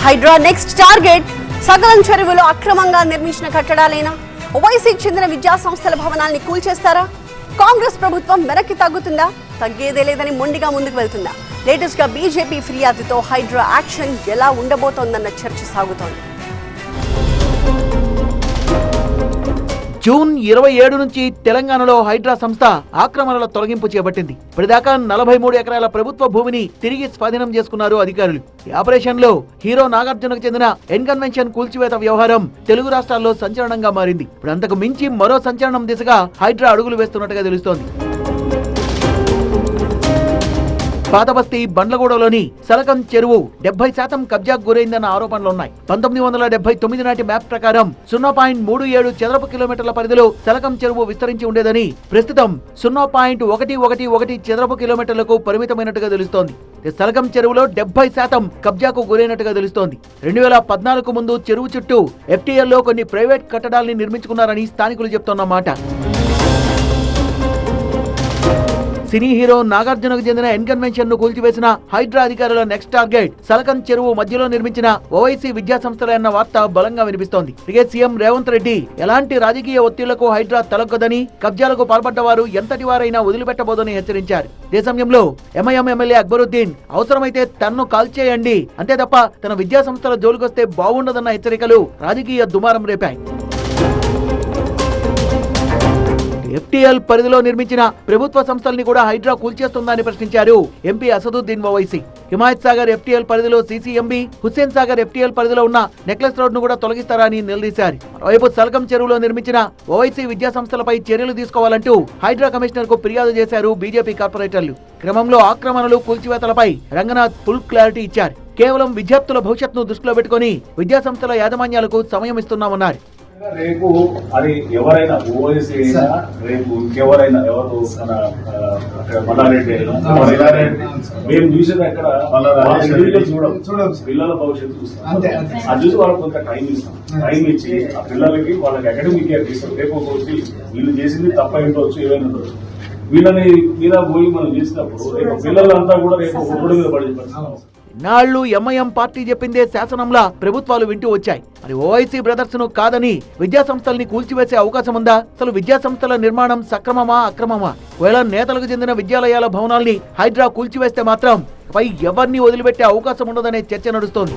Hydraa next target సగలం చెరువులో అక్రమంగా నిర్మించిన కట్టడాలేనా? ఓవైసీకి చెందిన విద్యా సంస్థల భవనాల్ని కూల్చేస్తారా? కాంగ్రెస్ ప్రభుత్వం వెనక్కి తగ్గుతుందా? తగ్గేదే లేదని మొండిగా ముందుకు వెళ్తుందా? లేటెస్ట్ గా బీజేపీ ఫిర్యాదుతో హైడ్రా యాక్షన్ ఎలా ఉండబోతోందన్న చర్చ సాగుతోంది. జూన్ 27 నుంచి తెలంగాణలో హైడ్రా సంస్థ ఆక్రమణల తొలగింపు చేపట్టింది. ఇప్పటిదాకా 43 ఎకరాల ప్రభుత్వ భూమిని తిరిగి స్వాధీనం చేసుకున్నారు అధికారులు. ఈ ఆపరేషన్ లో హీరో నాగార్జునకు చెందిన ఎన్కన్వెన్షన్ కూల్చివేత వ్యవహారం తెలుగు రాష్ట్రాల్లో సంచలనంగా మారింది. ఇప్పుడు అంతకు మించి మరో సంచలనం దిశగా హైడ్రా అడుగులు వేస్తున్నట్టుగా తెలుస్తోంది. పాతబస్తీ బండ్లగూడలోని సలకం చెరువు 70% కబ్జాకు గురైందన్న ఆరోపణలున్నాయి. 1979 నాటి మ్యాప్ ప్రకారం 0.37 చదరపు కిలోమీటర్ల పరిధిలో సలకం చెరువు విస్తరించి ఉండేదని, ప్రస్తుతం 0.111 చదరపు కిలోమీటర్లకు పరిమితమైనట్టుగా తెలుస్తోంది. సలకం చెరువులో 70% కబ్జాకు గురైనట్టుగా తెలుస్తోంది. 2014 ముందు చెరువు చుట్టూ FTL లో కొన్ని ప్రైవేట్ కట్టడాల్ని నిర్మించుకున్నారని స్థానికులు చెప్తున్నమాట. సినీ హీరో నాగార్జునకు చెందిన ఎన్కన్వెన్షన్ ను కూల్చివేసిన హైడ్రా అధికారుల నెక్స్ట్ టార్గెట్ సలకం చెరువు మధ్యలో నిర్మించిన ఓవైసీ విద్యా సంస్థలే అన్న వార్త బలంగా వినిపిస్తోంది. ఇక సీఎం రేవంత్ రెడ్డి ఎలాంటి రాజకీయ ఒత్తిళ్లకు హైడ్రా తలొగ్గదని, కబ్జాలకు పాల్పడ్డవారు ఎంతటి వారైనా వదిలిపెట్టబోదని హెచ్చరించారు. ఇదే సమయంలో ఎంఐఎం ఎమ్మెల్యే అక్బరుద్దీన్ అవసరమైతే తన్ను కాల్చేయండి, అంతే తప్ప తన విద్యా సంస్థల జోలికొస్తే బాగుండదన్న హెచ్చరికలు రాజకీయ దుమారం రేపాయి. FTL పరిధిలో నిర్మించిన ప్రభుత్వ సంస్థల్ని కూడా హైడ్రా కూల్చేస్తుందని ప్రశ్నించారు ఎంపీ అసదుద్దీన్ ఓవైసీ. హిమాయత్ సాగర్ FTL పరిధిలో CCMB, హుస్సేన్ సాగర్ FTL పరిధిలో ఉన్న నెక్లెస్ రోడ్ ను కూడా తొలగిస్తారా అని నిలదీశారు. మరోవైపు సలకం చెరువులో నిర్మించిన ఓవైసీ విద్యా సంస్థలపై చర్యలు తీసుకోవాలంటూ హైడ్రా కమిషనర్ కు ఫిర్యాదు చేశారు బీజేపీ కార్పొరేటర్లు. క్రమంలో ఆక్రమణలు, కూల్చివేతలపై రంగనాథ్ ఫుల్ క్లారిటీ ఇచ్చారు. కేవలం విద్యార్థుల భవిష్యత్తును దృష్టిలో పెట్టుకుని విద్యా సంస్థల యాజమాన్యాలకు సమయం ఇస్తున్నామన్నారు. రేపు అది ఎవరైనా ఓవైసీ అయినా, రేపు ఇంకెవరైనా ఎవరు మన మల్లారెడ్డి అయినా మేము చూసేది అక్కడ చూడం, పిల్లల భవిష్యత్తు చూస్తాం. అది చూసి వాళ్ళకి కొంత టైం ఇస్తాం. టైం ఇచ్చి ఆ పిల్లలకి వాళ్ళకి అకాడమిక్ కేర్ ఇస్తాం. రేపు వచ్చి వీళ్ళు చేసింది తప్ప ఉండవచ్చు, ఏమైనా ఉండవచ్చు. వీళ్ళని మీద పోయి మనం చేసినప్పుడు రేపు పిల్లలంతా కూడా రేపు ఒప్పుడు మీద పడి నాళ్లు ఎంఐఎం పార్టీ చెప్పిందే శాసనంలా ప్రభుత్వాలు వింటూ వచ్చాయి. మరి ఓవైసీ బ్రదర్స్ ను కాదని విద్యా సంస్థల్ని కూల్చివేసే అవకాశం ఉందా? అసలు విద్యా సంస్థల నిర్మాణం సక్రమమా, అక్రమమా? ఒకవేళ నేతలకు చెందిన విద్యాలయాల భవనాల్ని హైడ్రా కూల్చివేస్తే మాత్రం పై ఎవరిని వదిలిపెట్టే అవకాశం ఉండదనే చర్చ నడుస్తోంది.